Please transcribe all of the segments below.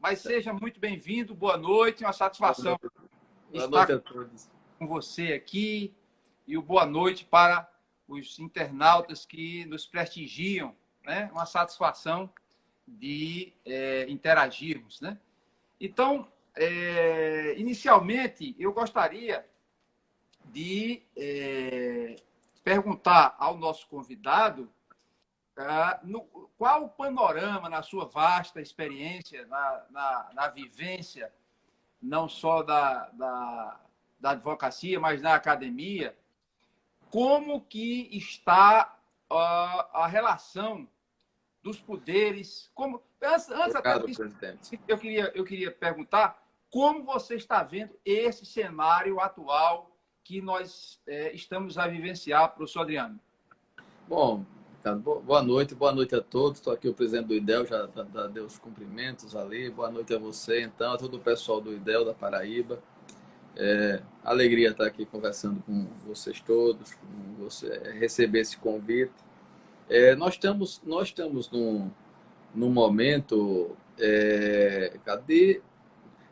Mas seja muito bem-vindo, boa noite, uma satisfação Boa estar noite a todos. com você aqui e o boa noite para os internautas que nos prestigiam, né? Uma satisfação de interagirmos, né? Então, inicialmente, eu gostaria de perguntar ao nosso convidado qual o panorama, na sua vasta experiência, na vivência, não só da advocacia, mas na academia, como que está a relação dos poderes. Antes até Obrigado, disso, presidente. eu queria perguntar como você está vendo esse cenário atual que nós estamos a vivenciar, professor Adriano. Bom, Ricardo, boa noite a todos. Estou aqui o presidente do IDEL, já deu os cumprimentos ali. Boa noite a você, então, a todo o pessoal do IDEL da Paraíba. Alegria estar aqui conversando com vocês todos, com você, receber esse convite. Nós estamos num momento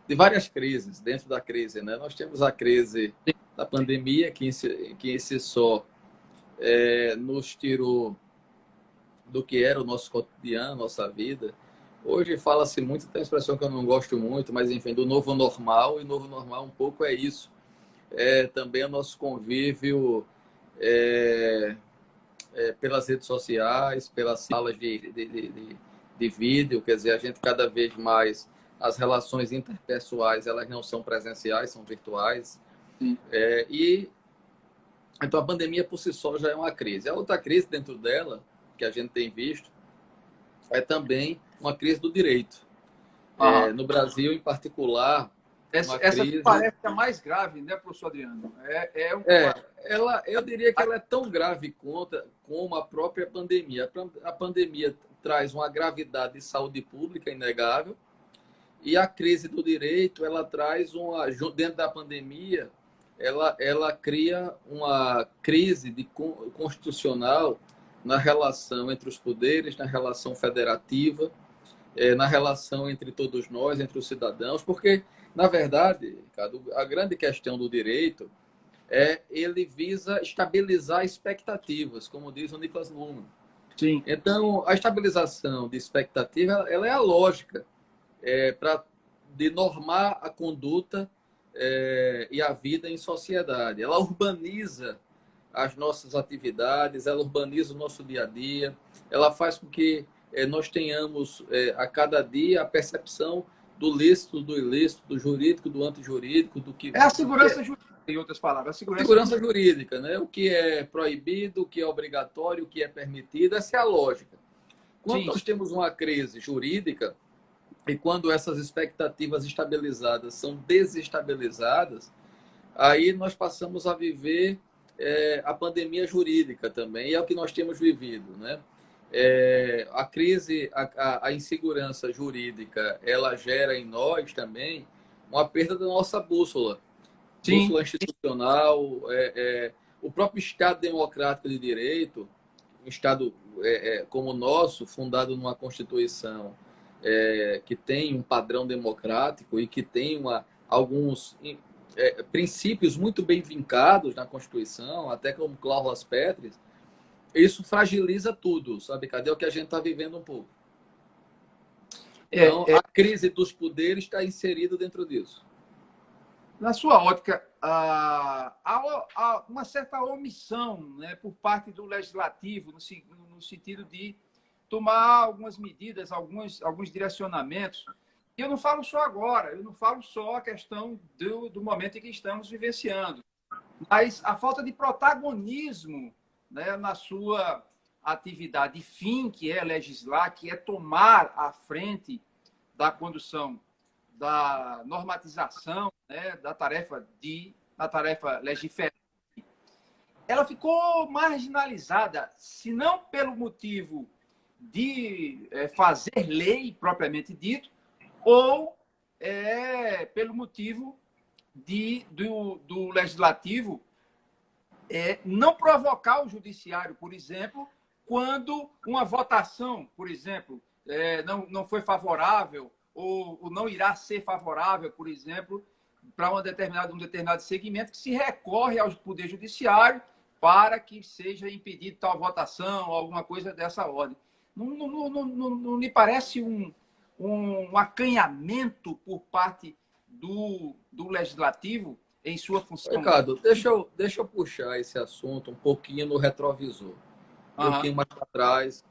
de várias crises. Dentro da crise, né? Nós temos a crise da pandemia, que em si só nos tirou do que era o nosso cotidiano, nossa vida. Hoje fala-se muito, tem uma expressão que eu não gosto muito, mas enfim, do novo normal, e novo normal um pouco é isso. Também o nosso convívio pelas redes sociais, pelas salas de vídeo, quer dizer, a gente cada vez mais, as relações interpessoais, elas não são presenciais, são virtuais. Então a pandemia por si só já é uma crise. A outra crise dentro dela, que a gente tem visto, é também uma crise do direito. No Brasil, em particular, essa crise... parece a mais grave, né, professor Adriano? Eu diria que ela é tão grave como a própria pandemia. A pandemia traz uma gravidade de saúde pública inegável, e a crise do direito, ela traz dentro da pandemia, ela cria uma crise constitucional na relação entre os poderes, na relação federativa, na relação entre todos nós, entre os cidadãos, porque, na verdade, Ricardo, a grande questão do direito ele visa estabilizar expectativas, como diz o Niklas Luhmann. Sim. Então, a estabilização de expectativa, ela é a lógica de normar a conduta e a vida em sociedade. Ela urbaniza as nossas atividades, ela urbaniza o nosso dia a dia, ela faz com que nós tenhamos a cada dia a percepção do lícito, do ilícito, do jurídico, do antijurídico, do que... É a segurança jurídica, em outras palavras. A segurança jurídica, né? O que é proibido, o que é obrigatório, o que é permitido, essa é a lógica. Quando nós temos uma crise jurídica, e quando essas expectativas estabilizadas são desestabilizadas, aí nós passamos a viver a pandemia jurídica também, e é o que nós temos vivido, né? A crise, a insegurança jurídica, ela gera em nós também uma perda da nossa bússola. Sim. Bússola institucional, o próprio Estado democrático de direito, um Estado como o nosso, fundado numa Constituição que tem um padrão democrático e que tem alguns princípios muito bem vincados na Constituição, até como cláusulas pétreas, isso fragiliza tudo, sabe? Cadê o que a gente está vivendo um pouco? Então, a crise dos poderes está inserida dentro disso. Na sua ótica, há uma certa omissão, né, por parte do legislativo, no sentido de tomar algumas medidas, alguns direcionamentos. E eu não falo só agora, eu não falo só a questão do momento em que estamos vivenciando, mas a falta de protagonismo, né, na sua atividade fim, que é legislar, que é tomar a frente da condução da normatização, né, da tarefa legislativa, ela ficou marginalizada, se não pelo motivo de fazer lei propriamente dito, ou pelo motivo do legislativo não provocar o judiciário, por exemplo, quando uma votação, por exemplo, não foi favorável ou não irá ser favorável, por exemplo, para um determinado segmento, que se recorre ao Poder Judiciário para que seja impedido tal votação, alguma coisa dessa ordem. Não lhe parece um acanhamento por parte do Legislativo em sua função? Ricardo, deixa eu puxar esse assunto um pouquinho no retrovisor. Um pouquinho mais para trás,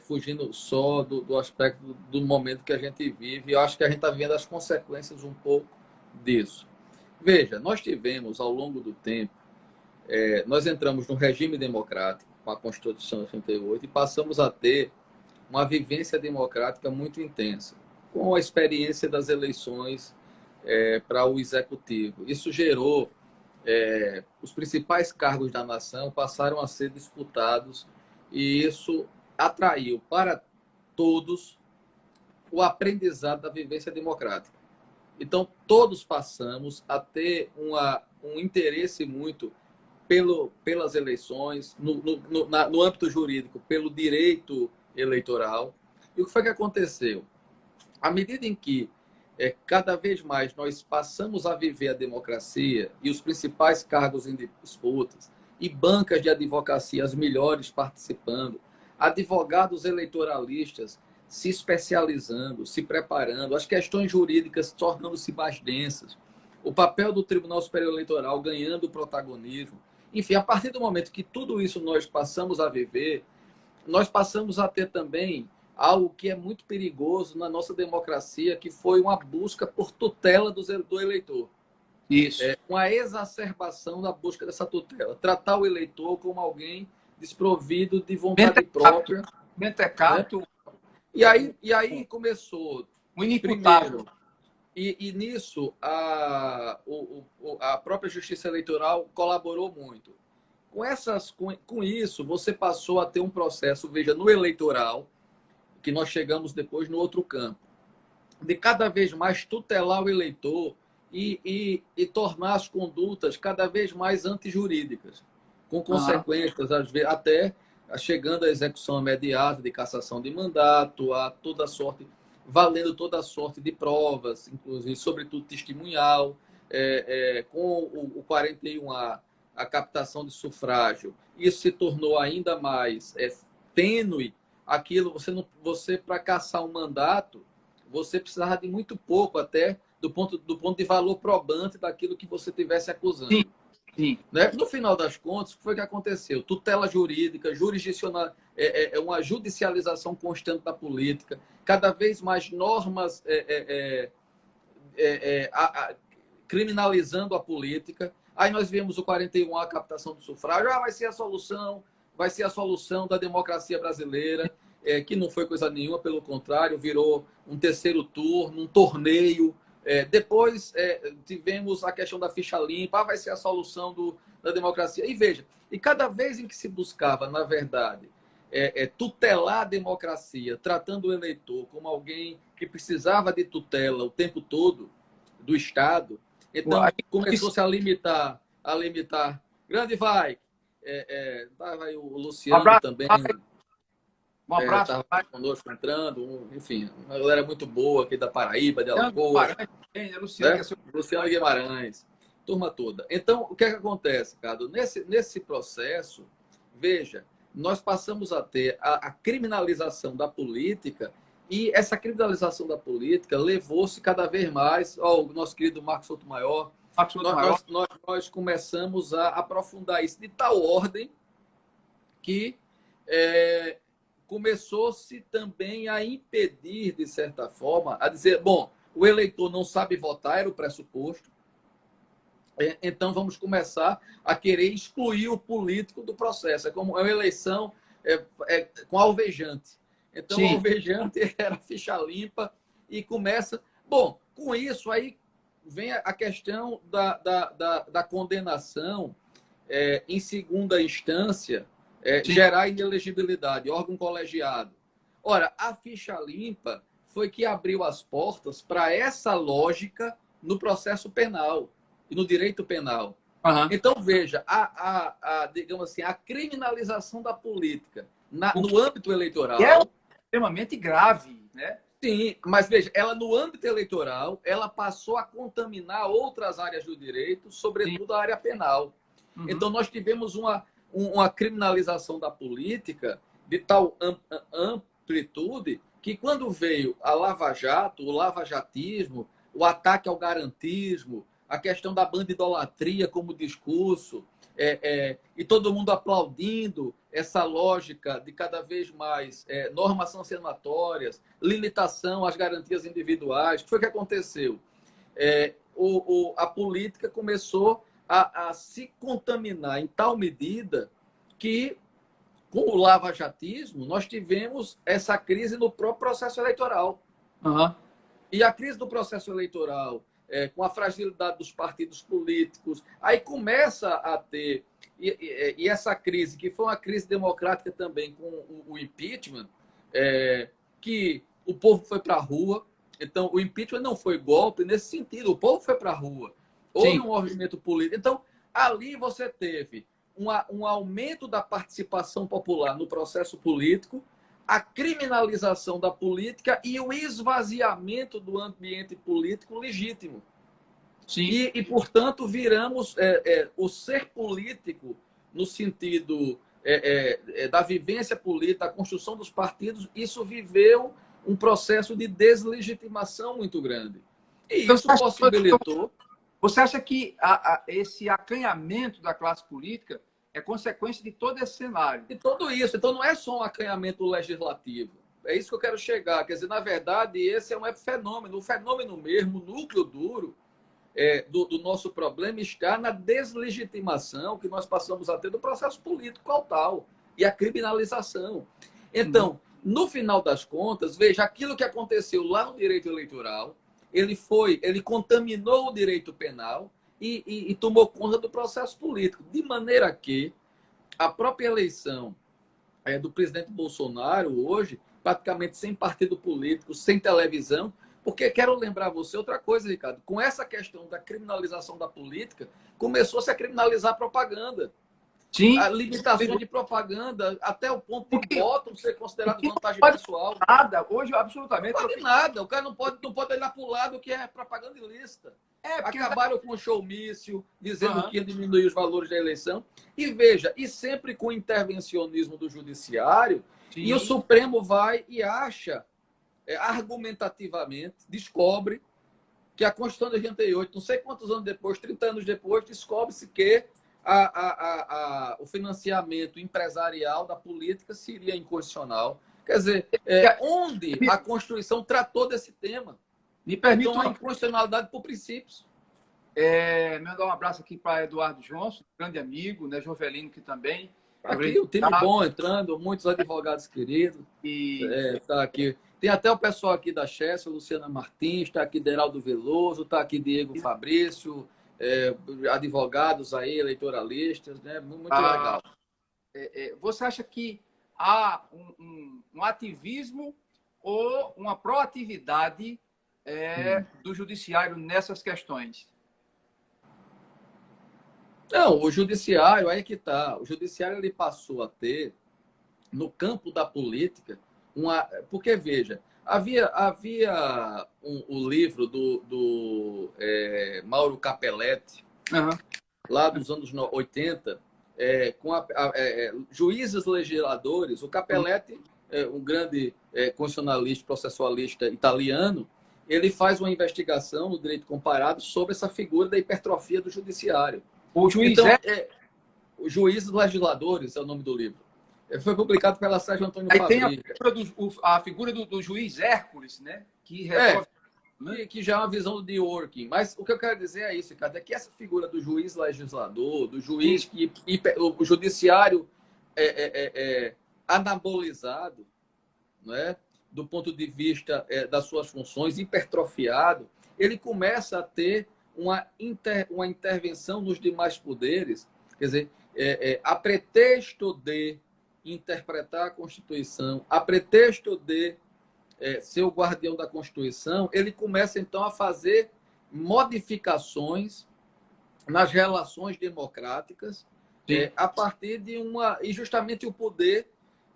fugindo só do aspecto do momento que a gente vive. Eu acho que a gente está vendo as consequências um pouco disso. Veja, nós tivemos, ao longo do tempo, nós entramos no regime democrático, com a Constituição de 88, e passamos a ter uma vivência democrática muito intensa, com a experiência das eleições para o executivo. Isso gerou os principais cargos da nação passaram a ser disputados e isso atraiu para todos o aprendizado da vivência democrática. Então, todos passamos a ter um interesse muito pelas eleições, no âmbito jurídico, pelo direito eleitoral. E o que foi que aconteceu? À medida em que cada vez mais nós passamos a viver a democracia e os principais cargos em disputas e bancas de advocacia, as melhores participando, advogados eleitoralistas se especializando, se preparando, as questões jurídicas tornando-se mais densas, o papel do Tribunal Superior Eleitoral ganhando protagonismo. Enfim, a partir do momento que tudo isso nós passamos a viver, nós passamos a ter também algo que é muito perigoso na nossa democracia, que foi uma busca por tutela do eleitor. Isso. Uma exacerbação da busca dessa tutela. Tratar o eleitor como alguém desprovido de vontade própria. Mentecato. Né? E aí começou... O inimputável. E nisso, a própria Justiça Eleitoral colaborou muito. Com isso, você passou a ter um processo, veja, no eleitoral, que nós chegamos depois no outro campo, de cada vez mais tutelar o eleitor e tornar as condutas cada vez mais antijurídicas, com consequências, às vezes, até chegando à execução imediata de cassação de mandato, a toda sorte, valendo toda sorte de provas, inclusive, sobretudo testemunhal, com o 41A, a captação de sufrágio. Isso se tornou ainda mais tênue. Aquilo, você para caçar um mandato, você precisava de muito pouco, até do ponto de valor probante daquilo que você estivesse acusando. Sim, sim. Né? No final das contas, o que foi que aconteceu? Tutela jurídica, jurisdicional, uma judicialização constante da política, cada vez mais normas criminalizando a política. Aí nós vemos o 41A, a captação do sufrágio, vai ser a solução da democracia brasileira, que não foi coisa nenhuma, pelo contrário, virou um terceiro turno, um torneio. Depois tivemos a questão da ficha limpa, vai ser a solução da democracia. E veja, e cada vez em que se buscava, na verdade, tutelar a democracia, tratando o eleitor como alguém que precisava de tutela o tempo todo do Estado, então começou-se a limitar. Grande vai! Estava aí o Luciano também. Um abraço. Estava conosco entrando. Enfim, uma galera muito boa aqui da Paraíba, de Alagoas. Luciano Guimarães. Turma toda. Então, o que é que acontece, Ricardo? Nesse processo, veja, nós passamos a ter a criminalização da política e essa criminalização da política levou-se cada vez mais ao nosso querido Marcos Sotomayor. Nós começamos a aprofundar isso de tal ordem que começou-se também a impedir, de certa forma, a dizer, bom, o eleitor não sabe votar, era o pressuposto, então vamos começar a querer excluir o político do processo. É como uma eleição com alvejante. Então, o alvejante era ficha limpa e começa... Bom, com isso aí vem a questão da condenação em segunda instância, gerar inelegibilidade, órgão colegiado. Ora, a ficha limpa foi que abriu as portas para essa lógica no processo penal e no direito penal. Uhum. Então, veja, digamos assim, a criminalização da política no âmbito eleitoral... É extremamente grave, né? Sim, mas veja, ela no âmbito eleitoral, ela passou a contaminar outras áreas do direito, Sim. sobretudo a área penal. Uhum. Então, nós tivemos uma criminalização da política de tal amplitude que, quando veio a Lava Jato, o lavajatismo, o ataque ao garantismo, a questão da bandidolatria como discurso, e todo mundo aplaudindo essa lógica de cada vez mais normas sancionatórias, limitação às garantias individuais. O que foi que aconteceu? A política começou a se contaminar em tal medida que, com o lavajatismo, nós tivemos essa crise no próprio processo eleitoral. Uhum. E a crise do processo eleitoral, com a fragilidade dos partidos políticos, aí começa a ter. E essa crise, que foi uma crise democrática também com o impeachment, que o povo foi para a rua. Então, o impeachment não foi golpe nesse sentido, o povo foi para a rua. Houve um movimento político. Então, ali você teve um aumento da participação popular no processo político, a criminalização da política e o esvaziamento do ambiente político legítimo. Sim. Portanto, viramos o ser político no sentido da vivência política, da construção dos partidos, isso viveu um processo de deslegitimação muito grande. E isso possibilitou... Você acha que esse acanhamento da classe política é consequência de todo esse cenário? De tudo isso. Então, não é só um acanhamento legislativo. É isso que eu quero chegar. Quer dizer, na verdade, esse é um fenômeno. O fenômeno mesmo, o núcleo duro do nosso problema está na deslegitimação que nós passamos a ter do processo político ao tal e a criminalização. Então, no final das contas, veja, aquilo que aconteceu lá no direito eleitoral, ele contaminou o direito penal e tomou conta do processo político, de maneira que a própria eleição do presidente Bolsonaro hoje, praticamente sem partido político, sem televisão, porque quero lembrar você outra coisa, Ricardo, com essa questão da criminalização da política, começou-se a criminalizar a propaganda. Sim. A limitação de propaganda, até o ponto de voto ser considerado vantagem pode pessoal. Nada, hoje, absolutamente. Não pode nada, o cara não pode olhar para o lado que é propaganda ilícita. Acabaram com o showmício, dizendo que ia diminuir os valores da eleição. E veja, e sempre com intervencionismo do judiciário, e o Supremo vai e acha, argumentativamente, descobre que a Constituição de 88, não sei quantos anos depois, 30 anos depois, descobre-se que o financiamento empresarial da política seria inconstitucional. Quer dizer, onde a Constituição tratou desse tema? Me permite uma inconstitucionalidade por princípios. Mandar um abraço aqui para Eduardo Johnson, grande amigo, né? Jovelino, que também. Aqui, o time bom entrando, muitos advogados queridos. Tá aqui. Tem até o pessoal aqui da Chessa, Luciana Martins, está aqui Deraldo Veloso, está aqui Diego Fabrício, advogados aí, eleitoralistas, né? Muito legal. Você acha que há um ativismo ou uma proatividade do judiciário nessas questões? Não, o judiciário, aí que está. O judiciário ele passou a ter, no campo da política, porque, veja, havia o livro do Mauro Capelletti, lá dos anos 80, com juízes legisladores. O Capelletti, um grande constitucionalista, processualista italiano, ele faz uma investigação no direito comparado sobre essa figura da hipertrofia do judiciário. O juiz então, os juízes legisladores é o nome do livro. Foi publicado pela Sérgio Antônio Fabrega. Tem a figura do juiz Hércules, né? Que resolve... Que já é uma visão do Dworkin. Mas o que eu quero dizer é isso, Ricardo, é que essa figura do juiz legislador, do juiz o judiciário anabolizado, né? Do ponto de vista das suas funções, hipertrofiado, ele começa a ter uma intervenção nos demais poderes, quer dizer, a pretexto de interpretar a Constituição, a pretexto de ser o guardião da Constituição, ele começa, então, a fazer modificações nas relações democráticas a partir de e justamente o poder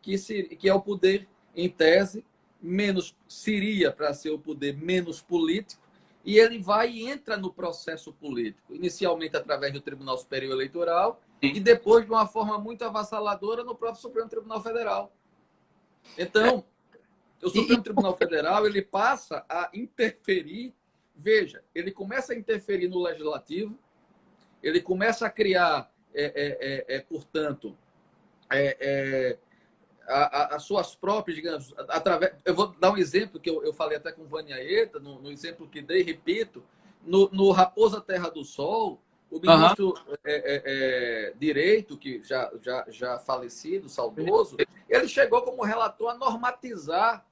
que é o poder, em tese, menos seria para ser o poder menos político, e ele vai e entra no processo político, inicialmente através do Tribunal Superior Eleitoral e depois, de uma forma muito avassaladora, no próprio Supremo Tribunal Federal. Então, o Supremo Tribunal Federal ele passa a interferir, veja, ele começa a interferir no Legislativo, ele começa a criar, portanto, as suas próprias, digamos, através. Eu vou dar um exemplo que eu falei até com Vânia Eta, no exemplo que dei, repito, no Raposa Terra do Sol, o ministro Direito, que já falecido, saudoso, ele chegou como relator a normatizar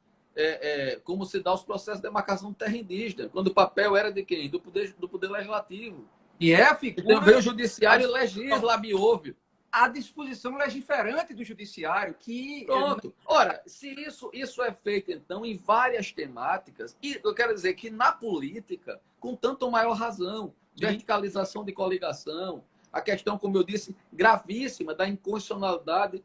como se dá os processos de demarcação de terra indígena, quando o papel era de quem? Do poder Legislativo. E é a figura... Então veio o Judiciário e legisla, óbvio. A disposição legiferante do Judiciário, que... Pronto. Ora, se isso é feito, então, em várias temáticas, e eu quero dizer que na política, com tanto maior razão, verticalização de coligação, a questão, como eu disse, gravíssima da inconstitucionalidade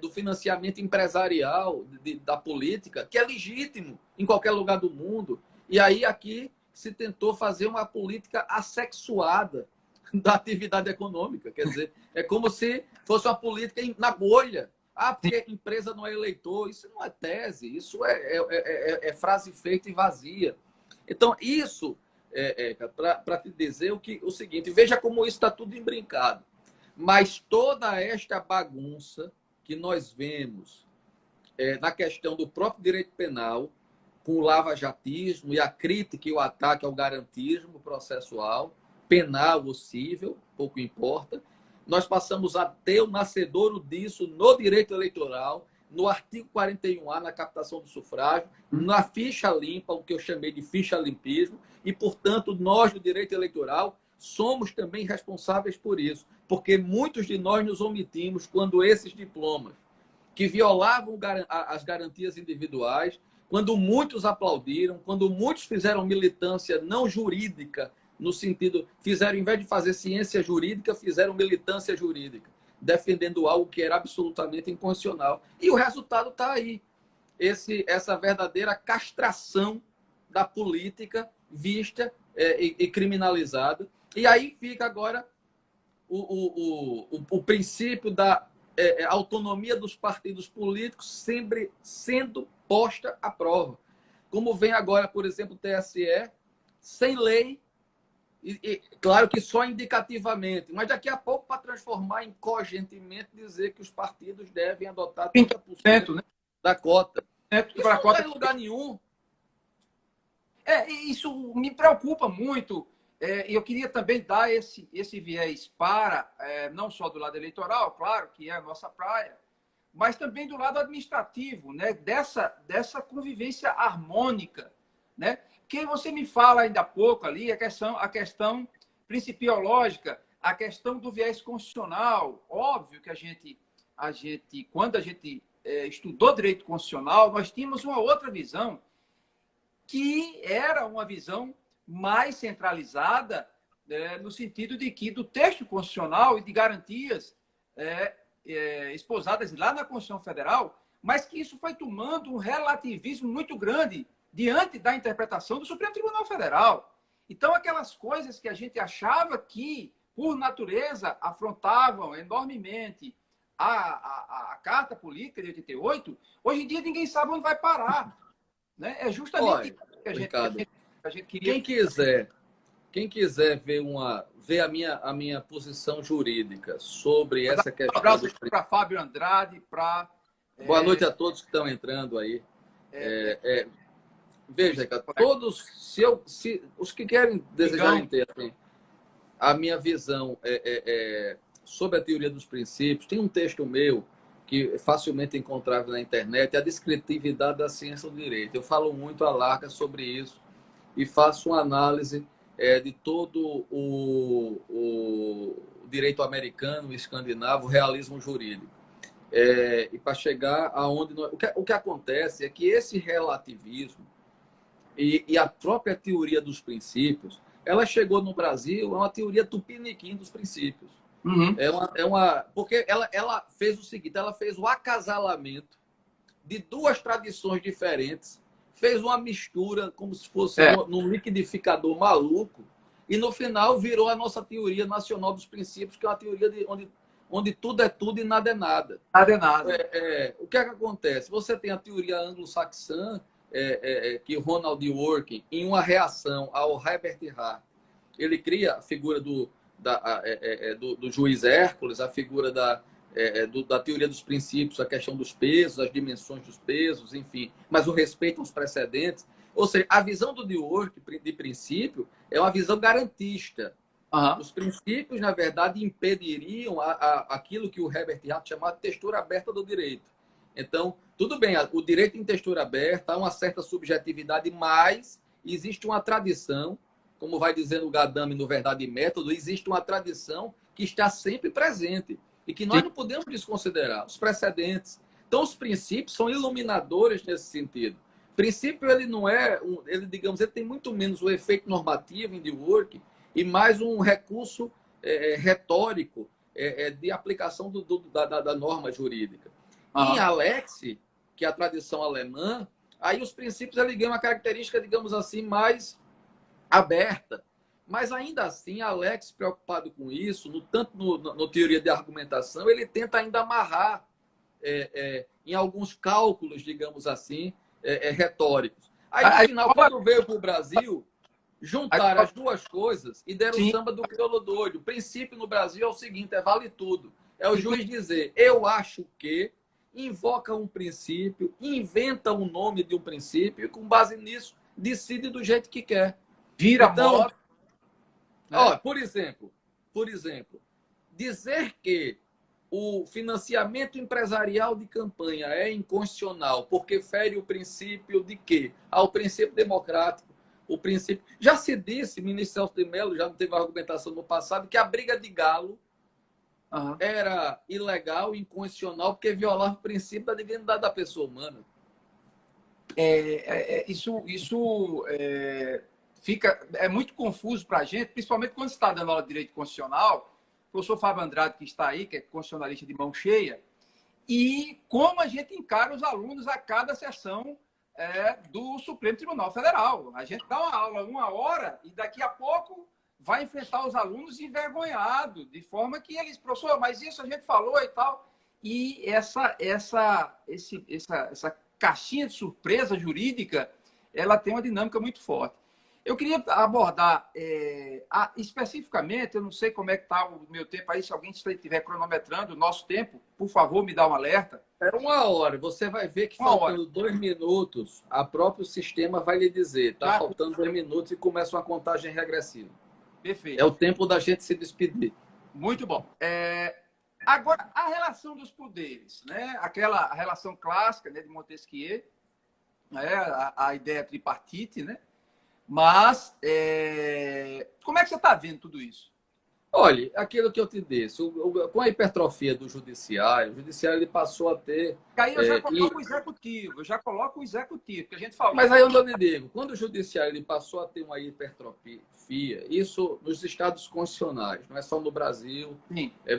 do financiamento empresarial da política, que é legítimo em qualquer lugar do mundo. E aí aqui se tentou fazer uma política assexuada da atividade econômica. Quer dizer, é como se fosse uma política na bolha. Ah, porque empresa não é eleitor. Isso não é tese, isso é frase feita e vazia. Então, isso, para te dizer o seguinte, veja como isso está tudo embrincado. Mas toda esta bagunça que nós vemos na questão do próprio direito penal, com o lava-jatismo e a crítica e o ataque ao garantismo processual, penal ou cível, pouco importa, nós passamos a ter o nascedouro disso no direito eleitoral, no artigo 41A, na captação do sufrágio, na ficha limpa, o que eu chamei de ficha limpismo, e, portanto, nós, do direito eleitoral, somos também responsáveis por isso, porque muitos de nós nos omitimos quando esses diplomas, que violavam as garantias individuais, quando muitos aplaudiram, quando muitos fizeram militância não jurídica, no sentido, fizeram, em vez de fazer ciência jurídica, fizeram militância jurídica, defendendo algo que era absolutamente inconstitucional. E o resultado está aí. Essa verdadeira castração da política vista e criminalizada. E aí fica agora o princípio da autonomia dos partidos políticos sempre sendo posta à prova. Como vem agora, por exemplo, o TSE, sem lei, e claro que só indicativamente, mas daqui a pouco, para transformar em cogentemente, dizer que os partidos devem adotar 30%, né, da cota. Isso não vai em lugar nenhum. Isso me preocupa muito. E eu queria também dar esse viés para, não só do lado eleitoral, claro, que é a nossa praia, mas também do lado administrativo, né? Dessa convivência harmônica, né? Que você me fala ainda há pouco ali, a questão principiológica, a questão do viés constitucional. Óbvio que quando a gente estudou direito constitucional, nós tínhamos uma outra visão, que era uma visão mais centralizada, no sentido de que do texto constitucional e de garantias esposadas lá na Constituição Federal, mas que isso foi tomando um relativismo muito grande diante da interpretação do Supremo Tribunal Federal. Então, aquelas coisas que a gente achava que, por natureza, afrontavam enormemente a Carta Política de 88, hoje em dia ninguém sabe onde vai parar. Né? É justamente isso que a gente queria... Quem quiser ver a minha posição jurídica sobre essa questão... Um abraço para Fábio Andrade, para... Boa noite a todos que estão entrando aí. Veja, cara, todos, os que querem, desejarem ter assim, a minha visão sobre a teoria dos princípios, tem um texto meu que é facilmente encontrável na internet, é a descritividade da ciência do direito. Eu falo muito à larga sobre isso e faço uma análise de todo o direito americano e escandinavo, o realismo jurídico. E para chegar aonde... O que acontece é que esse relativismo e a própria teoria dos princípios, ela chegou no Brasil, é uma teoria tupiniquim dos princípios. Uhum. Porque ela fez o seguinte, ela fez o acasalamento de duas tradições diferentes, fez uma mistura como se fosse num liquidificador maluco, e no final virou a nossa teoria nacional dos princípios, que é uma teoria onde tudo é tudo e nada é nada. Nada é nada. O que é que acontece? Você tem a teoria anglo-saxã, que Ronald Dworkin, em uma reação ao Herbert Hart, ele cria a figura do juiz Hércules, a figura da teoria dos princípios, a questão dos pesos, as dimensões dos pesos, enfim, mas o respeito aos precedentes. Ou seja, a visão do Dworkin de princípio é uma visão garantista. Os princípios, na verdade, impediriam aquilo que o Herbert Hart chamava de textura aberta do direito. Então, tudo bem, o direito em textura aberta há uma certa subjetividade, mas existe uma tradição, como vai dizendo o Gadame no Verdade e Método, existe uma tradição que está sempre presente e que nós não podemos desconsiderar, os precedentes. Então, os princípios são iluminadores nesse sentido. O princípio, ele não é, ele tem muito menos o efeito normativo em Dworkin e mais um recurso retórico de aplicação da norma jurídica. Em Alex, que é a tradição alemã, aí os princípios ele ganham uma característica, digamos assim, mais aberta. Mas ainda assim, Alex, preocupado com isso, tanto no teoria de argumentação, ele tenta ainda amarrar em alguns cálculos, digamos assim, retóricos. Aí, no final, quando veio para o Brasil, juntaram as duas coisas e deram o samba do crioulo doido. O princípio no Brasil é o seguinte, vale tudo. É o juiz dizer, eu acho que, invoca um princípio, inventa um nome de um princípio e, com base nisso, decide do jeito que quer. Vira moda. Por exemplo, dizer que o financiamento empresarial de campanha é inconstitucional porque fere o princípio de quê? O princípio democrático. O princípio... Já se disse, o ministro Celso de Mello já não teve argumentação no passado, que a briga de galo era ilegal, inconstitucional, porque violava o princípio da dignidade da pessoa humana. Isso é muito confuso para a gente, principalmente quando você está dando aula de direito constitucional. O professor Fábio Andrade, que está aí, que é constitucionalista de mão cheia, e como a gente encara os alunos a cada sessão do Supremo Tribunal Federal. A gente dá uma aula 1 hora e daqui a pouco vai enfrentar os alunos envergonhados, de forma que eles, professor, mas isso a gente falou e tal. E essa caixinha de surpresa jurídica, ela tem uma dinâmica muito forte. Eu queria abordar especificamente, eu não sei como é que está o meu tempo aí, se alguém estiver cronometrando o nosso tempo, por favor, me dá um alerta. É 1 hora, você vai ver que faltando 2 minutos, o próprio sistema vai lhe dizer, está faltando 2 minutos e começa uma contagem regressiva. Perfeito. É o tempo da gente se despedir. Muito bom. Agora, a relação dos poderes, né? Aquela relação clássica, né, de Montesquieu, a ideia tripartite, né? Mas, como é que você está vendo tudo isso? Olha, aquilo que eu te disse, com a hipertrofia do judiciário, o judiciário ele passou a ter... Aí eu já coloco o executivo, que a gente falou. Mas aí eu lhe digo, quando o judiciário ele passou a ter uma hipertrofia, isso nos estados constitucionais, não é só no Brasil,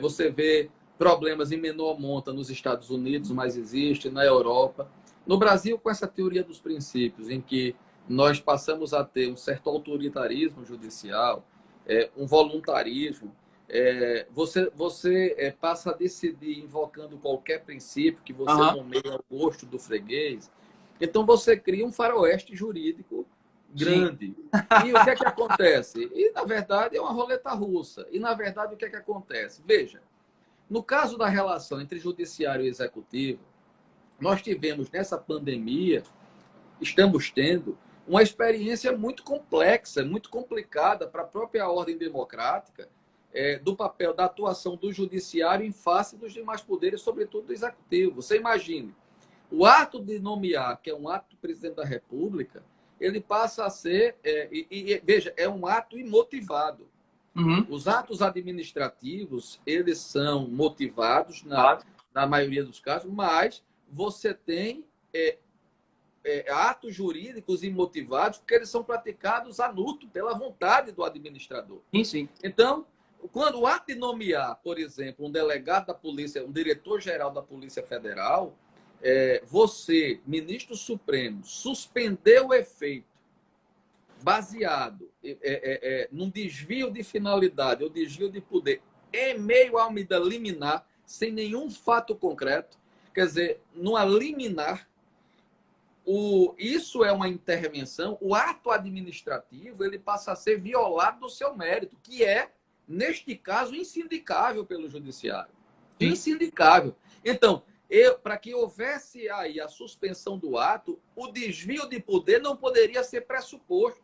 você vê problemas em menor monta nos Estados Unidos, mas existe, na Europa. No Brasil, com essa teoria dos princípios, em que nós passamos a ter um certo autoritarismo judicial, um voluntarismo, você passa a decidir invocando qualquer princípio que você nomeia ao gosto do freguês. Então, você cria um faroeste jurídico grande. E o que é que acontece? E, na verdade, é uma roleta russa. E, na verdade, o que é que acontece? Veja, no caso da relação entre judiciário e executivo, nós tivemos nessa pandemia, estamos tendo, uma experiência muito complexa, muito complicada para a própria ordem democrática, do papel da atuação do judiciário em face dos demais poderes, sobretudo do executivo. Você imagine, o ato de nomear, que é um ato do presidente da República, ele passa a ser, veja, é um ato imotivado. Os atos administrativos, eles são motivados, na maioria dos casos, mas você tem atos jurídicos imotivados porque eles são praticados anuto, pela vontade do administrador. Sim. Então, quando o ato de nomear, por exemplo, um delegado da polícia, um diretor-geral da Polícia Federal, você, ministro Supremo, suspendeu o efeito baseado num desvio de finalidade ou desvio de poder em meio a uma medida liminar, sem nenhum fato concreto, quer dizer, numa liminar, isso é uma intervenção, o ato administrativo ele passa a ser violado do seu mérito, que é, neste caso, insindicável pelo judiciário. Sim. Insindicável. Então, para que houvesse aí a suspensão do ato, o desvio de poder não poderia ser pressuposto.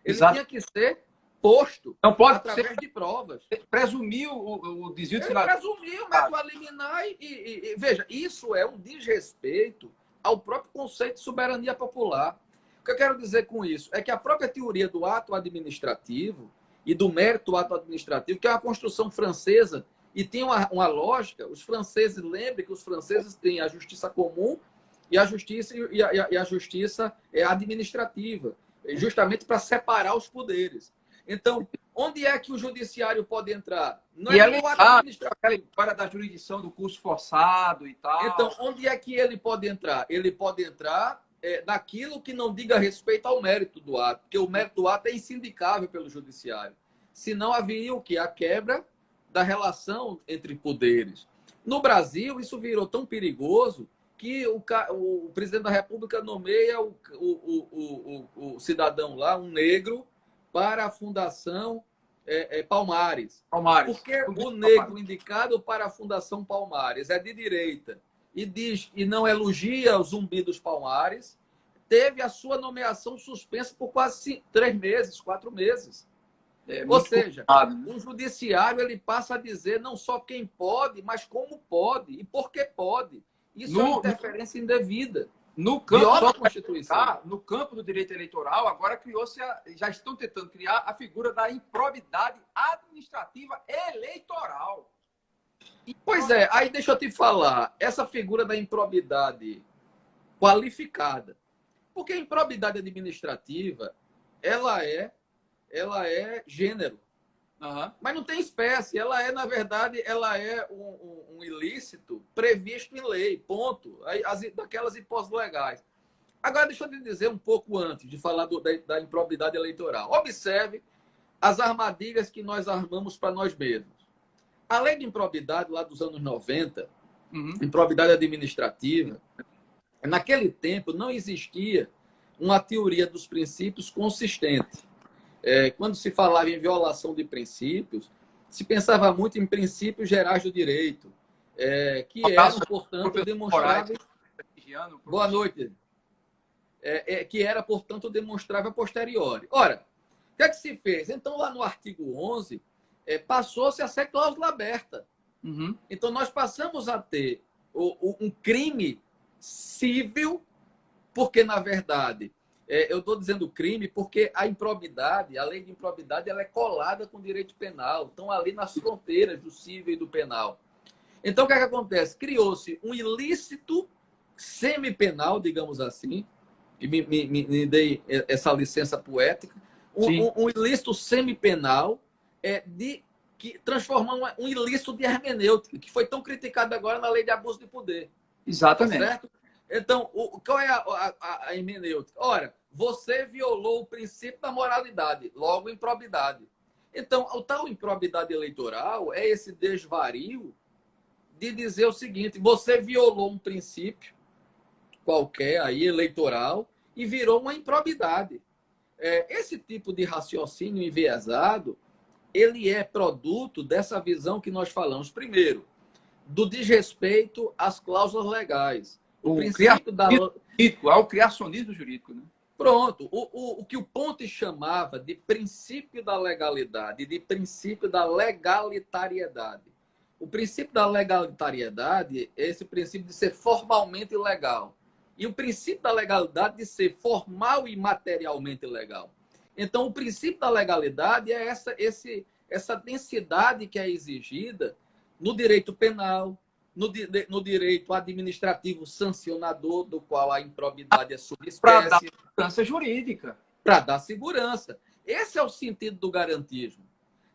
Ele tinha que ser posto não pode através ser, de provas. Presumir o desvio de finalidade. Presumiu, método a liminar e veja, isso é um desrespeito ao próprio conceito de soberania popular. O que eu quero dizer com isso é que a própria teoria do ato administrativo e do mérito do ato administrativo, que é uma construção francesa e tem uma lógica, os franceses, lembrem que os franceses têm a justiça comum e a justiça administrativa, justamente para separar os poderes. Então, onde é que o judiciário pode entrar? Não é no ato administrativo. Aquela história da jurisdição do curso forçado e tal. Então, onde é que ele pode entrar? Ele pode entrar naquilo que não diga respeito ao mérito do ato, porque o mérito do ato é insindicável pelo judiciário. Senão haveria o quê? A quebra da relação entre poderes. No Brasil, isso virou tão perigoso que o presidente da República nomeia o cidadão lá, um negro, para a Fundação Palmares. Porque o negro indicado para a Fundação Palmares é de direita e não elogia o Zumbi dos Palmares, teve a sua nomeação suspensa por quase 3 meses, 4 meses. Ou seja, o judiciário ele passa a dizer não só quem pode, mas como pode e por que pode. Isso é uma interferência indevida. No campo, da Constituição. No campo do direito eleitoral, agora já estão tentando criar a figura da improbidade administrativa eleitoral. Pois é, aí deixa eu te falar, essa figura da improbidade qualificada. Porque a improbidade administrativa, ela é gênero. Uhum. Mas não tem espécie. Ela na verdade, ela é um ilícito previsto em lei, ponto. Daquelas hipóteses legais. Agora, deixa eu te dizer um pouco antes de falar da improbidade eleitoral. Observe as armadilhas que nós armamos para nós mesmos. A lei de improbidade, lá dos anos 90, improbidade administrativa, naquele tempo não existia uma teoria dos princípios consistente. Quando se falava em violação de princípios, se pensava muito em princípios gerais do direito, que eram, portanto, demonstráveis... Boa noite. Que era, portanto, demonstrável a posteriori. Ora, o que é que se fez? Então, lá no artigo 11, passou-se a ser cláusula aberta. Uhum. Então, nós passamos a ter um crime cível, porque, na verdade... eu estou dizendo crime porque a improbidade, a lei de improbidade, ela é colada com o direito penal. Estão ali nas fronteiras do cível e do penal. Então, o que é que acontece? Criou-se um ilícito semipenal, digamos assim, e me dei essa licença poética, um ilícito semipenal que transforma um ilícito de hermenêutica, que foi tão criticado agora na lei de abuso de poder. Exatamente. Tá certo? Então, qual é a hermenêutica? Ora, você violou o princípio da moralidade, logo improbidade. Então, o tal improbidade eleitoral é esse desvario de dizer o seguinte: você violou um princípio qualquer aí eleitoral e virou uma improbidade. Esse tipo de raciocínio enviesado, ele é produto dessa visão que nós falamos. Primeiro, do desrespeito às cláusulas legais. O criacionismo jurídico, né? Pronto. O que o Ponte chamava de princípio da legalidade, de princípio da legalitariedade. O princípio da legalitariedade é esse princípio de ser formalmente legal. E o princípio da legalidade de ser formal e materialmente legal. Então, o princípio da legalidade é essa densidade que é exigida no direito penal, no direito administrativo sancionador, do qual a improbidade é subespécie. Para dar segurança jurídica. Para dar segurança. Esse é o sentido do garantismo.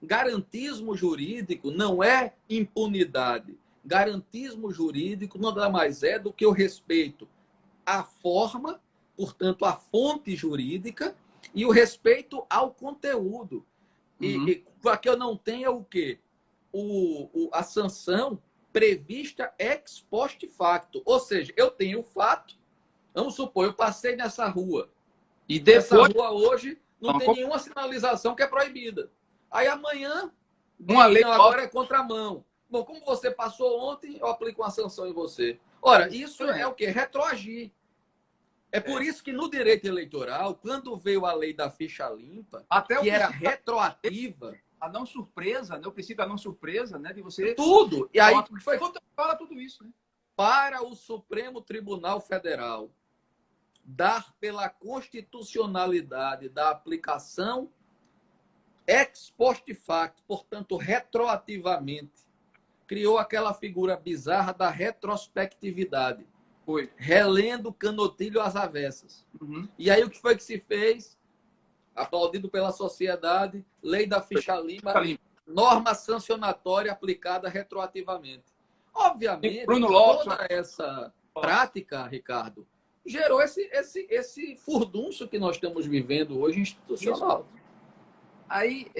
Garantismo jurídico não é impunidade. Garantismo jurídico nada mais é do que o respeito à forma, portanto, à fonte jurídica, e o respeito ao conteúdo. E para que eu não tenha o quê? A sanção prevista ex post facto. Ou seja, eu tenho o fato, vamos supor, eu passei nessa rua. E depois... Essa rua hoje não tem nenhuma sinalização que é proibida. Aí amanhã, uma lei agora é contramão. Bom, como você passou ontem, eu aplico uma sanção em você. Ora, isso é o quê? Retroagir. É por isso que no direito eleitoral, quando veio a lei da ficha limpa, até que era retroativa... A não surpresa, né? O princípio da não surpresa, né? De você... Tudo! E aí foi... Fala tudo isso, né? Para o Supremo Tribunal Federal dar pela constitucionalidade da aplicação ex post facto, portanto, retroativamente, criou aquela figura bizarra da retrospectividade. Foi. Relendo canotilho às avessas. E aí o que foi que se fez? Aplaudido pela sociedade, lei da ficha limpa, norma sancionatória aplicada retroativamente. Obviamente, toda essa prática, Ricardo, gerou esse furdunço que nós estamos vivendo hoje institucional. Aí,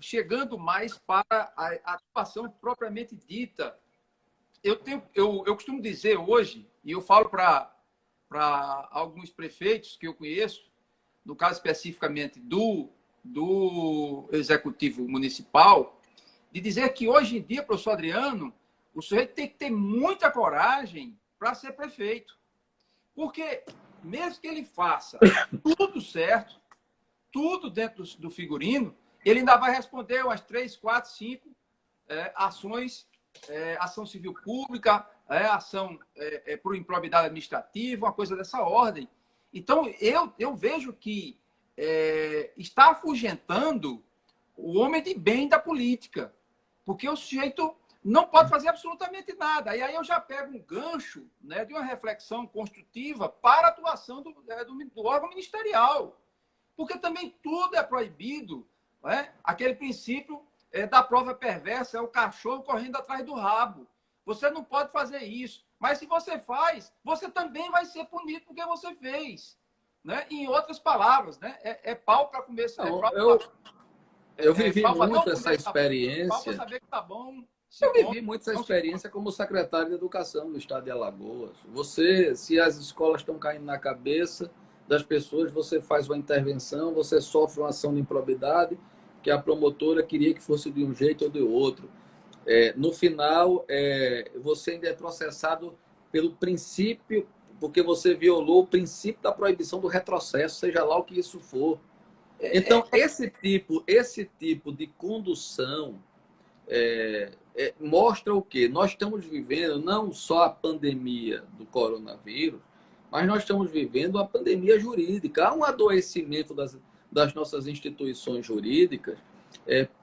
chegando mais para a atuação propriamente dita, eu costumo dizer hoje, e eu falo para alguns prefeitos que eu conheço, no caso especificamente do Executivo Municipal, de dizer que hoje em dia, professor Adriano, o sujeito tem que ter muita coragem para ser prefeito. Porque mesmo que ele faça tudo certo, tudo dentro do figurino, ele ainda vai responder umas 3, 4, 5 ações, ação civil pública, ação por improbidade administrativa, uma coisa dessa ordem. Então, eu vejo que está afugentando o homem de bem da política, porque o sujeito não pode fazer absolutamente nada. E aí eu já pego um gancho, né, de uma reflexão construtiva para a atuação do órgão ministerial, porque também tudo é proibido, né? Aquele princípio da prova perversa, é o cachorro correndo atrás do rabo. Você não pode fazer isso. Mas se você faz, você também vai ser punido porque você fez. Né? Em outras palavras, né? Pau para comer. Eu vivi muito essa experiência. Pau para saber que tá bom. Eu vivi muito essa experiência como secretário de Educação do Estado de Alagoas. Se as escolas estão caindo na cabeça das pessoas, você faz uma intervenção, você sofre uma ação de improbidade, que a promotora queria que fosse de um jeito ou de outro. No final, você ainda é processado pelo princípio, porque você violou o princípio da proibição do retrocesso, seja lá o que isso for. Então, esse tipo de condução mostra o quê? Nós estamos vivendo não só a pandemia do coronavírus, mas nós estamos vivendo a pandemia jurídica. Há um adoecimento das nossas instituições jurídicas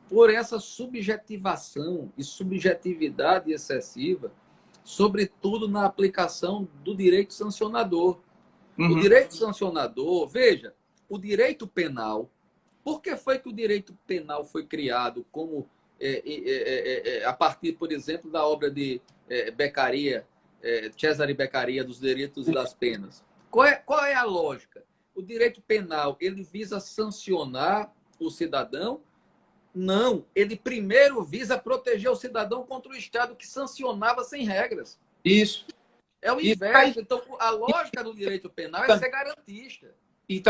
por essa subjetivação e subjetividade excessiva, sobretudo na aplicação do direito sancionador. O direito sancionador, veja, o direito penal, por que foi que o direito penal foi criado como a partir, por exemplo, da obra de Beccaria, Cesare Beccaria, dos direitos e das penas? Qual é a lógica? O direito penal, ele visa sancionar o cidadão? Não, ele primeiro visa proteger o cidadão contra o Estado que sancionava sem regras. Isso. É o inverso. Então, a lógica do direito penal é ser garantista. E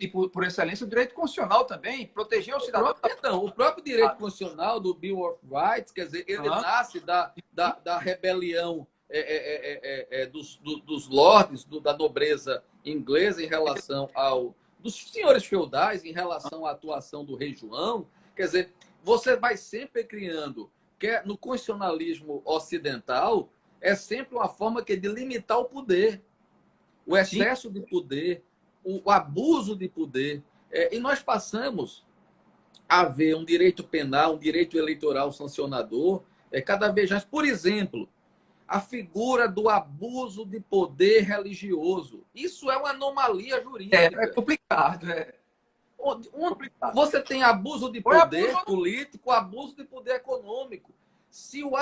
por excelência, o direito constitucional também, proteger o cidadão. Então, o próprio direito constitucional do Bill of Rights, quer dizer, ele nasce da rebelião dos lords, da nobreza inglesa em relação dos senhores feudais, em relação à atuação do rei João. Quer dizer, você vai sempre criando, no constitucionalismo ocidental, é sempre uma forma de limitar o poder, o excesso de poder, o abuso de poder. E nós passamos a ver um direito penal, um direito eleitoral sancionador, cada vez mais. Por exemplo, a figura do abuso de poder religioso. Isso é uma anomalia jurídica. É complicado, Você tem abuso de poder político, abuso de poder econômico. se o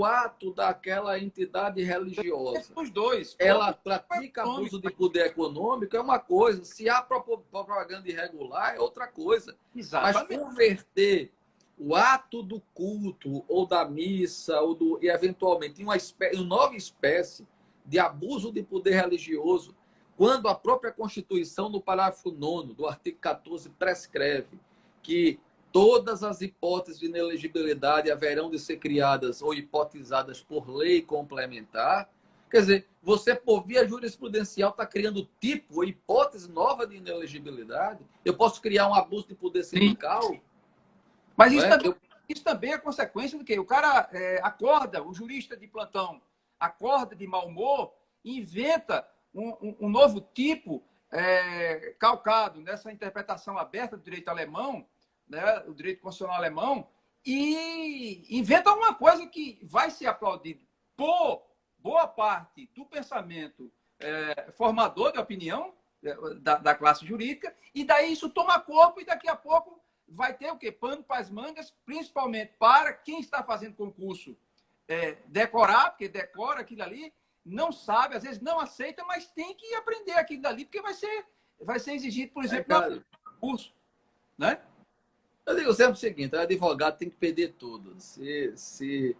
ato daquela entidade religiosa Os dois. ela pratica abuso de poder econômico, é uma coisa. Se há propaganda irregular, é outra coisa. Mas Exatamente. converter o ato do culto, ou da missa, e eventualmente em uma nova espécie de abuso de poder religioso, quando a própria Constituição, no parágrafo 9º do artigo 14, prescreve que todas as hipóteses de inelegibilidade haverão de ser criadas ou hipotizadas por lei complementar. Quer dizer, você, por via jurisprudencial, está criando tipo ou hipótese nova de inelegibilidade. Eu posso criar um abuso de poder sindical. Sim. Mas Isso também é consequência do quê? O cara acorda, o jurista de plantão acorda de mau humor e inventa um novo tipo calcado nessa interpretação aberta do direito alemão, né, o direito constitucional alemão, e inventa uma coisa que vai ser aplaudido por boa parte do pensamento formador de opinião da classe jurídica, e daí isso toma corpo e daqui a pouco vai ter o quê? Pano para as mangas, principalmente para quem está fazendo concurso decorar, porque decora aquilo ali, não sabe, às vezes não aceita, mas tem que aprender aquilo dali, porque vai ser exigido, por exemplo, no concurso. Né? Eu digo sempre o seguinte: o advogado tem que perder tudo. Se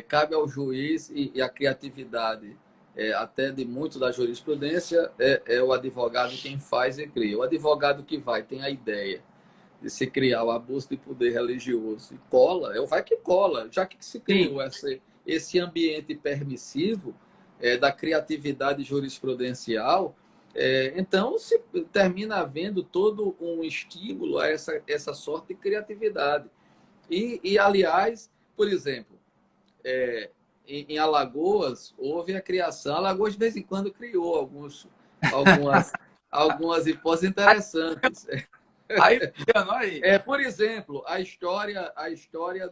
cabe ao juiz e a criatividade até de muito da jurisprudência, é o advogado quem faz e cria. O advogado que tem a ideia de se criar o abuso de poder religioso e cola, vai que cola. Já que se criou esse ambiente permissivo da criatividade jurisprudencial, então se termina havendo todo um estímulo a essa sorte de criatividade. Aliás, por exemplo, em Alagoas, houve a criação. Alagoas, de vez em quando, criou algumas hipóteses interessantes. Por exemplo, a história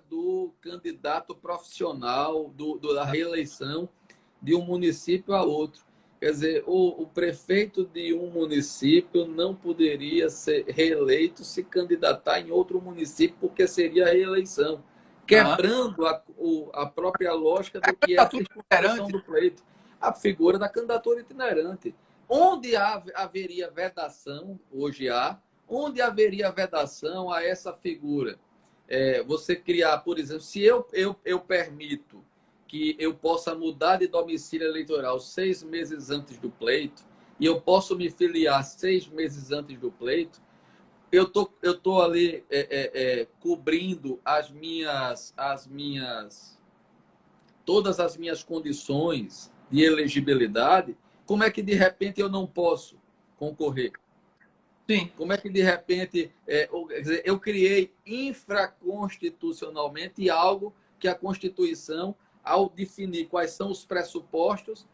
do candidato profissional da reeleição de um município a outro. Quer dizer, o prefeito de um município não poderia ser reeleito se candidatar em outro município, porque seria a reeleição, quebrando a própria lógica do que é a circunstância do pleito. A figura da candidatura itinerante. Onde haveria vedação, hoje onde haveria vedação a essa figura? Você criar, por exemplo, se eu permito que eu possa mudar de domicílio eleitoral 6 meses antes do pleito, e eu posso me filiar 6 meses antes do pleito, eu tô ali cobrindo todas as minhas condições de elegibilidade. Como é que de repente eu não posso concorrer? Sim. Como é que de repente eu criei infraconstitucionalmente algo que a Constituição, ao definir quais são os pressupostos,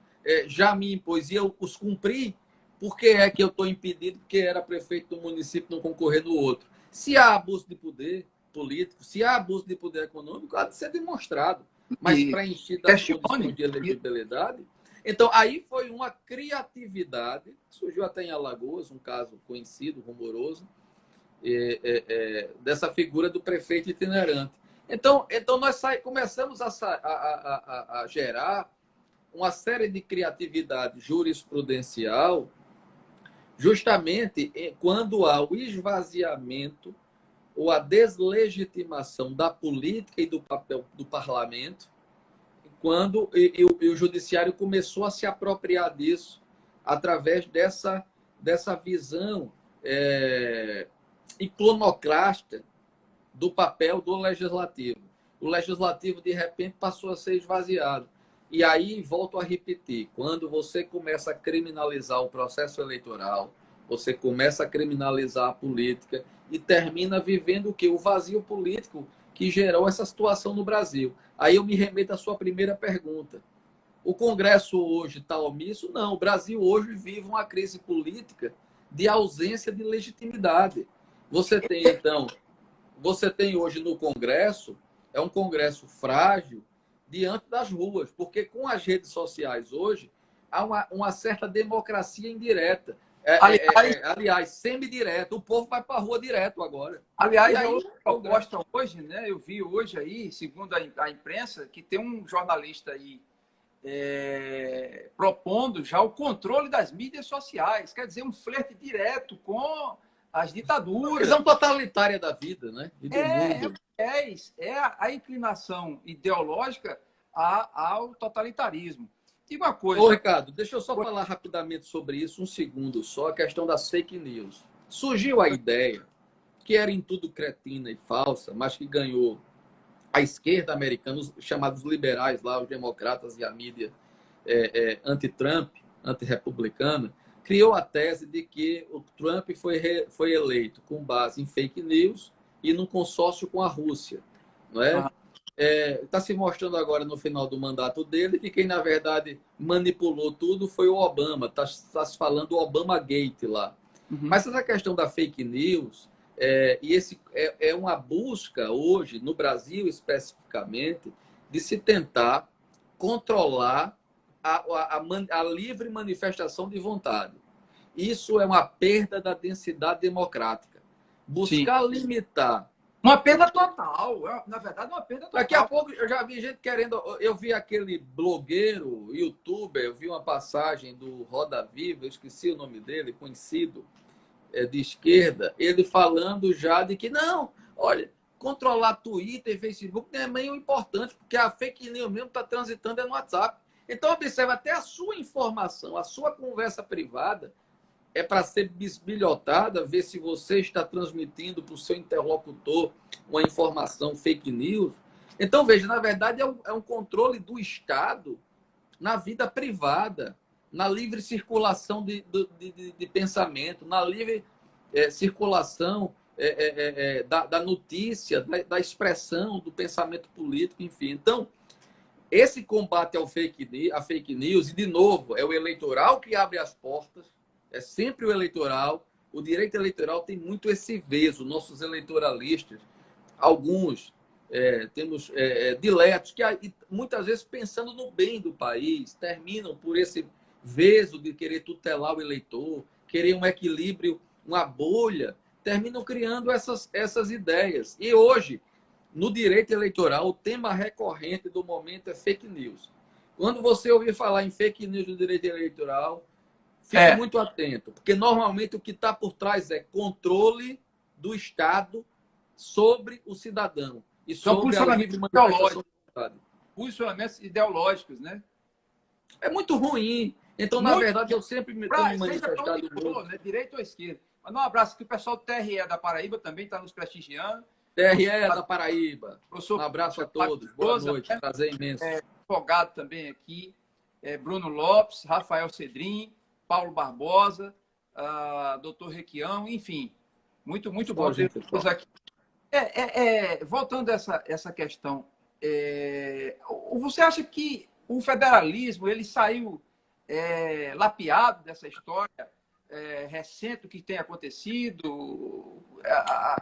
já me impôs e eu os cumpri? Por que é que eu estou impedido, porque era prefeito do município, não concorrer no outro? Se há abuso de poder político, se há abuso de poder econômico, há de ser demonstrado. Mas preenchido as condições de elegibilidade. Então, aí foi uma criatividade, surgiu até em Alagoas, um caso conhecido, rumoroso, dessa figura do prefeito itinerante. Então nós começamos a gerar uma série de criatividade jurisprudencial, justamente quando há o esvaziamento ou a deslegitimação da política e do papel do parlamento, quando o judiciário começou a se apropriar disso através dessa visão iconoclasta do papel do legislativo. O legislativo, de repente, passou a ser esvaziado. E aí, volto a repetir, quando você começa a criminalizar o processo eleitoral, você começa a criminalizar a política e termina vivendo o quê? O vazio político que gerou essa situação no Brasil. Aí eu me remeto à sua primeira pergunta. O Congresso hoje está omisso? Não. O Brasil hoje vive uma crise política de ausência de legitimidade. Você tem hoje no Congresso, um Congresso frágil diante das ruas, porque com as redes sociais hoje há uma certa democracia indireta. Aliás, Aliás, semi-direto. O povo vai para a rua direto agora. aliás, E é aí, outra proposta hoje, né? Eu vi hoje aí, segundo a imprensa, que tem um jornalista aí propondo já o controle das mídias sociais, quer dizer, um flerte direto com as uma ditaduras. visão totalitária da vida, né? E do mundo. É a inclinação ideológica ao totalitarismo. Diga uma Ô, coisa. Ricardo, deixa eu só falar rapidamente sobre isso, um segundo só, a questão das fake news. Surgiu a ideia, que era em tudo cretina e falsa, mas que ganhou a esquerda americana, os chamados liberais lá, os democratas e a mídia anti-Trump, anti-republicana, criou a tese de que o Trump foi eleito com base em fake news e num consórcio com a Rússia, não é? Está se mostrando agora no final do mandato dele que quem na verdade manipulou tudo foi o Obama. Está se falando o Obama Gate lá. Mas essa questão da fake news e esse é uma busca hoje no Brasil especificamente de se tentar controlar a livre manifestação de vontade. Isso é uma perda da densidade democrática. Buscar Sim. limitar. Uma perda total. Na verdade, uma perda total. Daqui a pouco eu já vi gente querendo. Eu vi aquele blogueiro, youtuber, eu vi uma passagem do Roda Viva, eu esqueci o nome dele, conhecido, de esquerda, ele falando já de que não, olha, controlar Twitter e Facebook não é meio importante, porque a fake news mesmo está transitando no WhatsApp. Então, observa, até a sua informação, a sua conversa privada é para ser bisbilhotada, ver se você está transmitindo para o seu interlocutor uma informação fake news. Então, veja, na verdade, é um controle do Estado na vida privada, na livre circulação de pensamento, na livre circulação da notícia, da expressão do pensamento político, enfim. Então, esse combate à fake news, e de novo, é o eleitoral que abre as portas, é sempre o eleitoral. O direito eleitoral tem muito esse veso. Nossos eleitoralistas, alguns temos diletos que muitas vezes pensando no bem do país, terminam por esse veso de querer tutelar o eleitor, querer um equilíbrio, uma bolha, terminam criando essas ideias. E hoje, no direito eleitoral, o tema recorrente do momento é fake news. Quando você ouvir falar em fake news no direito eleitoral, fique muito atento, porque normalmente o que está por trás é controle do Estado sobre o cidadão e sobre a livre manifestação de vontade. Posicionamentos ideológicos, né? É muito ruim. Então, na verdade, eu sempre me tenho manifestado muito. Né? Direita ou esquerda. Mandar um abraço aqui, o pessoal do TRE da Paraíba também está nos prestigiando. TRE da Paraíba. Um abraço a todos. Boa noite. Prazer imenso. Advogado também aqui. Bruno Lopes, Rafael Cedrin, Paulo Barbosa, doutor Requião, enfim. Muito bom ter todos aqui. Voltando a essa questão, você acha que o federalismo ele saiu lapiado dessa história recente que tem acontecido?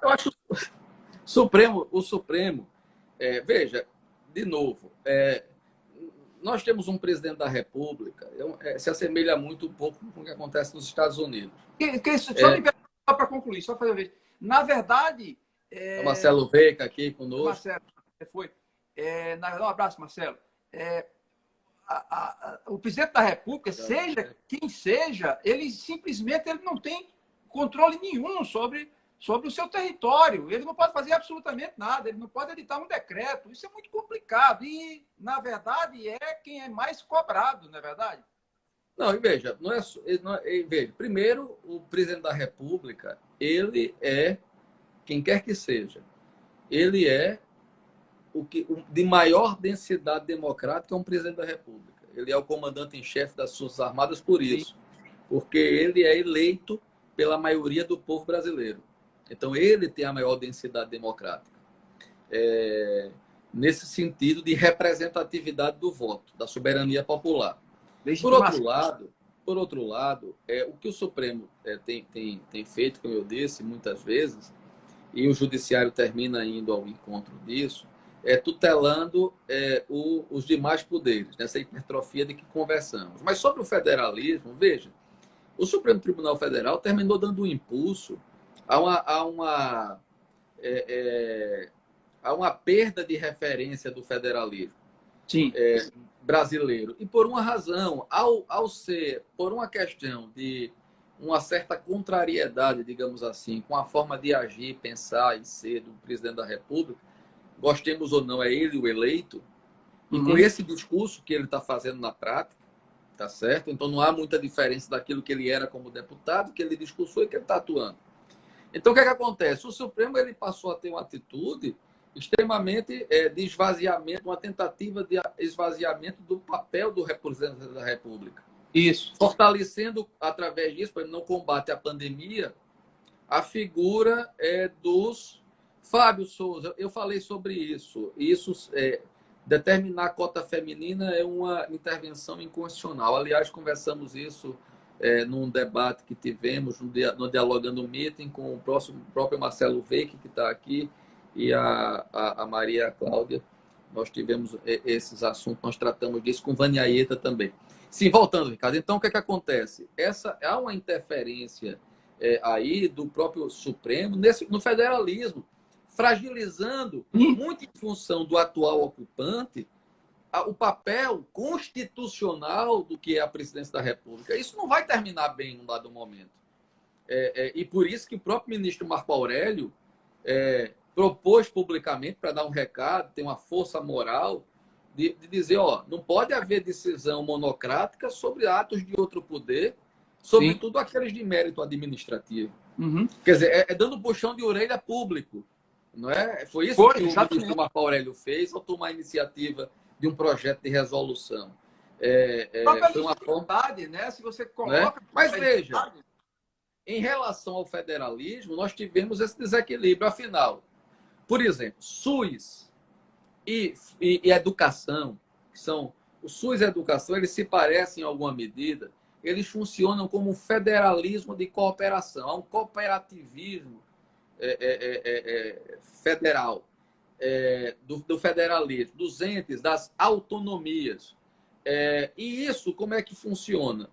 Eu acho o Supremo, veja, de novo, nós temos um presidente da República, se assemelha muito um pouco com o que acontece nos Estados Unidos. Só para concluir, só fazer uma vez. Na verdade... O Marcelo Veiga aqui conosco. Marcelo, um abraço, Marcelo. O presidente da República, seja quem seja, ele simplesmente não tem controle nenhum sobre o seu território. Ele não pode fazer absolutamente nada, ele não pode editar um decreto. Isso é muito complicado. E, na verdade, é quem é mais cobrado, não é verdade? Não, e veja, veja, primeiro, o presidente da República, ele é, quem quer que seja, ele é o de maior densidade democrática é um presidente da República. Ele é o comandante em chefe das Forças Armadas por isso, porque ele é eleito pela maioria do povo brasileiro. Então, ele tem a maior densidade democrática. Nesse sentido de representatividade do voto, da soberania popular. Por outro lado, o que o Supremo tem feito, como eu disse, muitas vezes, e o Judiciário termina indo ao encontro disso, tutelando os demais poderes, nessa hipertrofia de que conversamos. Mas sobre o federalismo, veja, o Supremo Tribunal Federal terminou dando um impulso a uma perda de referência do federalismo Sim. brasileiro. E por uma razão, ao ser, por uma questão de uma certa contrariedade, digamos assim, com a forma de agir, pensar e ser do presidente da República, gostemos ou não, é ele o eleito, e com esse discurso que ele está fazendo na prática, tá certo? Então não há muita diferença daquilo que ele era como deputado, que ele discursou e que ele está atuando. Então o que é que acontece? O Supremo ele passou a ter uma atitude extremamente de esvaziamento, uma tentativa de esvaziamento do papel do representante da República. Isso. Fortalecendo, através disso, para ele não combate a pandemia, a figura dos Fábio Souza. Eu falei sobre isso. Determinar a cota feminina é uma intervenção inconstitucional. Aliás, conversamos isso num debate que tivemos no Dialogando Meeting com o próprio Marcelo Veik, que está aqui, e a Maria Cláudia. Nós tivemos esses assuntos, nós tratamos disso com Vânia Ieta também. Sim, voltando, Ricardo. Então, o que é que acontece? Há uma interferência aí do próprio Supremo no federalismo, fragilizando, muito em função do atual ocupante, o papel constitucional do que é a presidência da República. Isso não vai terminar bem num dado momento. E por isso que o próprio ministro Marco Aurélio propôs publicamente, para dar um recado, tem uma força moral, de dizer, não pode haver decisão monocrática sobre atos de outro poder, sobretudo aqueles de mérito administrativo. Quer dizer, dando puxão de orelha público. Não é? Foi isso que o ministro Marco Aurélio fez, ao tomar a iniciativa de um projeto de resolução. Foi uma vontade, né? Se você coloca... Né? Mas veja, em relação ao federalismo, nós tivemos esse desequilíbrio. Afinal, por exemplo, SUS e educação, que são o SUS e a educação, eles se parecem em alguma medida, eles funcionam como um federalismo de cooperação, há um cooperativismo federal, do federalismo, dos entes, das autonomias. E isso, como é que funciona?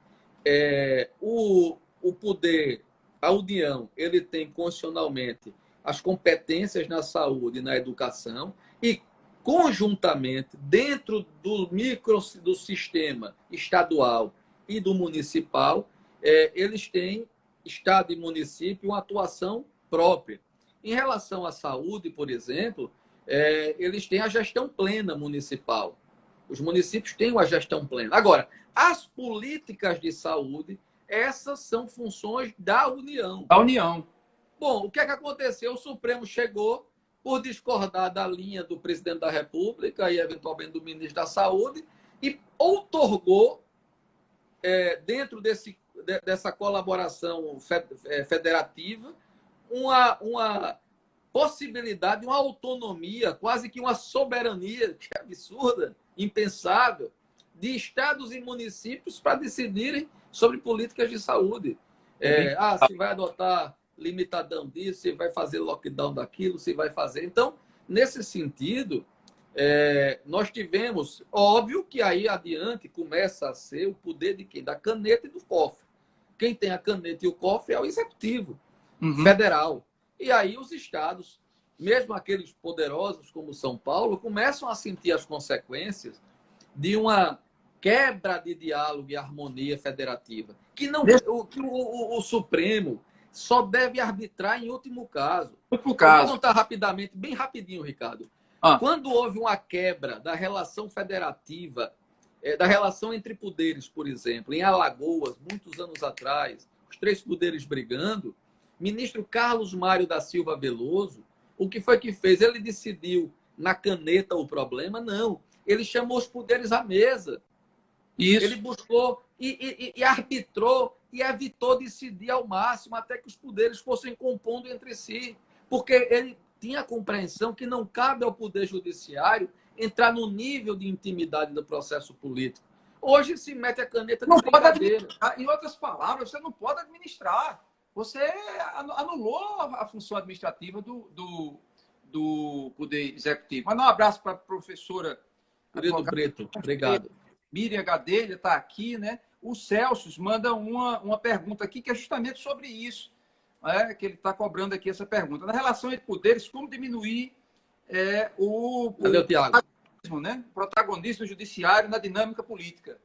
O poder, a União, ele tem constitucionalmente as competências na saúde e na educação e, conjuntamente, dentro do sistema estadual e do municipal, eles têm, Estado e município, uma atuação própria. Em relação à saúde, por exemplo, eles têm a gestão plena municipal. Os municípios têm uma gestão plena. Agora, as políticas de saúde, essas são funções da União. Da União. Bom, o que é que aconteceu? O Supremo chegou, por discordar da linha do presidente da República e, eventualmente, do ministro da Saúde, e outorgou, dentro dessa colaboração federativa, uma possibilidade, uma autonomia, quase que uma soberania, que é absurda, impensável, de estados e municípios para decidirem sobre políticas de saúde. Se vai adotar limitadão disso, se vai fazer lockdown daquilo, se vai fazer... Então, nesse sentido, nós tivemos... Óbvio que aí adiante começa a ser o poder de quem? Da caneta e do cofre. Quem tem a caneta e o cofre é o executivo federal. E aí os estados, mesmo aqueles poderosos como São Paulo, começam a sentir as consequências de uma quebra de diálogo e harmonia federativa. Que o Supremo só deve arbitrar em último caso. Último caso. Vou contar rapidamente, bem rapidinho, Ricardo. Quando houve uma quebra da relação federativa, da relação entre poderes, por exemplo, em Alagoas, muitos anos atrás, os três poderes brigando, ministro Carlos Mário da Silva Veloso, o que foi que fez? Ele decidiu na caneta o problema? Não. Ele chamou os poderes à mesa. Isso. Ele buscou e arbitrou e evitou decidir ao máximo até que os poderes fossem compondo entre si. Porque ele tinha a compreensão que não cabe ao Poder Judiciário entrar no nível de intimidade do processo político. Hoje se mete a caneta de brincadeira. Em outras palavras, você não pode administrar. Você anulou a função administrativa do Poder Executivo. Mas um abraço para a professora... Querido Preto, obrigado. Miriam Gadelha está aqui, né? O Celso manda uma pergunta aqui que é justamente sobre isso, né? Que ele está cobrando aqui essa pergunta. Na relação entre poderes, como diminuir Valeu, Tiago. né? O protagonismo do judiciário na dinâmica política?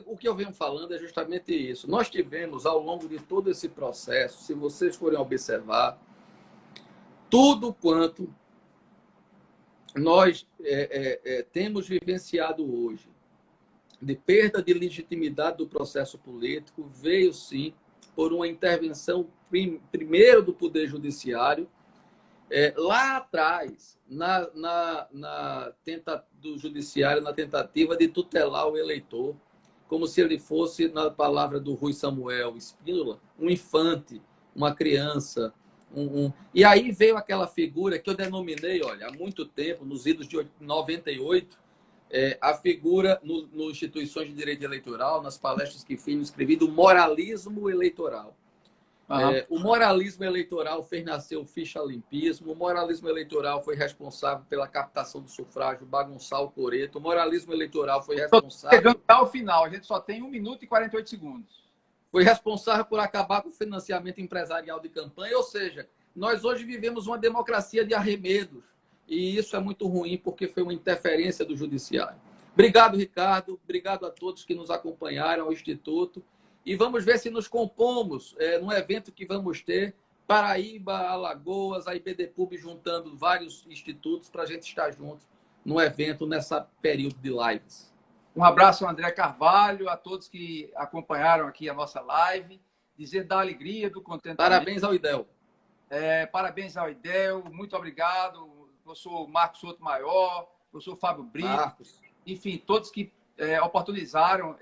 O que eu venho falando é justamente isso. Nós tivemos, ao longo de todo esse processo, se vocês forem observar, tudo quanto nós temos vivenciado hoje de perda de legitimidade do processo político veio, sim, por uma intervenção, primeiro, do Poder Judiciário, lá atrás, do Judiciário, na tentativa de tutelar o eleitor, como se ele fosse, na palavra do Rui Samuel Spínola, um infante, uma criança. E aí veio aquela figura que eu denominei, olha, há muito tempo, nos idos de 98, a figura, no Instituições de Direito Eleitoral, nas palestras que fiz, escrevi, do moralismo eleitoral. O moralismo eleitoral fez nascer o ficha-limpismo, o moralismo eleitoral foi responsável pela captação do sufrágio, bagunçar o coreto, o moralismo eleitoral foi responsável... Chegando ao final, a gente só tem 1 minuto e 48 segundos. Foi responsável por acabar com o financiamento empresarial de campanha, ou seja, nós hoje vivemos uma democracia de arremedos, e isso é muito ruim porque foi uma interferência do judiciário. Obrigado, Ricardo, obrigado a todos que nos acompanharam ao Instituto, e vamos ver se nos compomos num evento que vamos ter, Paraíba, Alagoas, a IBDPUB juntando vários institutos para a gente estar juntos no evento, nessa período de lives. Um abraço ao André Carvalho, a todos que acompanharam aqui a nossa live. Dizer da alegria, do contentamento. Parabéns ao IDEL. Parabéns ao IDEL, muito obrigado. Professor Marcos Sotomayor, professor Fábio Brito, enfim, todos que oportunizaram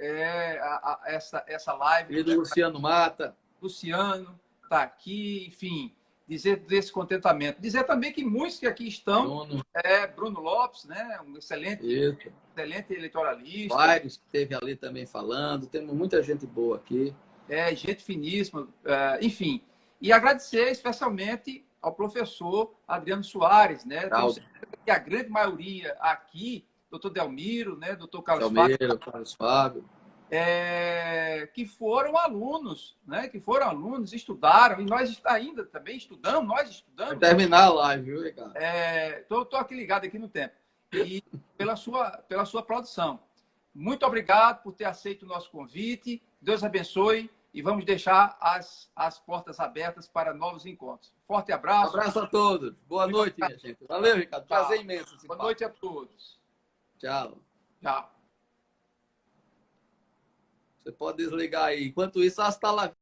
essa live. E do Luciano Mata. Luciano está aqui, enfim, dizer desse contentamento. Dizer também que muitos que aqui estão, Bruno Lopes, né, um excelente eleitoralista. Vários que esteve ali também falando, temos muita gente boa aqui. Gente finíssima, enfim. E agradecer especialmente ao professor Adriano Soares, né? Que a grande maioria aqui, doutor Delmiro, né? Doutor Carlos Fábio, que foram alunos, né? Que foram alunos, estudaram, e nós ainda também estudamos, nós estudamos. Vai terminar a live, viu, Ricardo? Estou aqui ligado aqui no tempo. E pela sua produção. Muito obrigado por ter aceito o nosso convite. Deus abençoe. E vamos deixar as portas abertas para novos encontros. Forte abraço. Um abraço a todos. Boa noite, minha gente. Valeu, Ricardo. Prazer imenso. Boa noite a todos. Tchau. Tchau. Você pode desligar aí. Enquanto isso, hasta lá.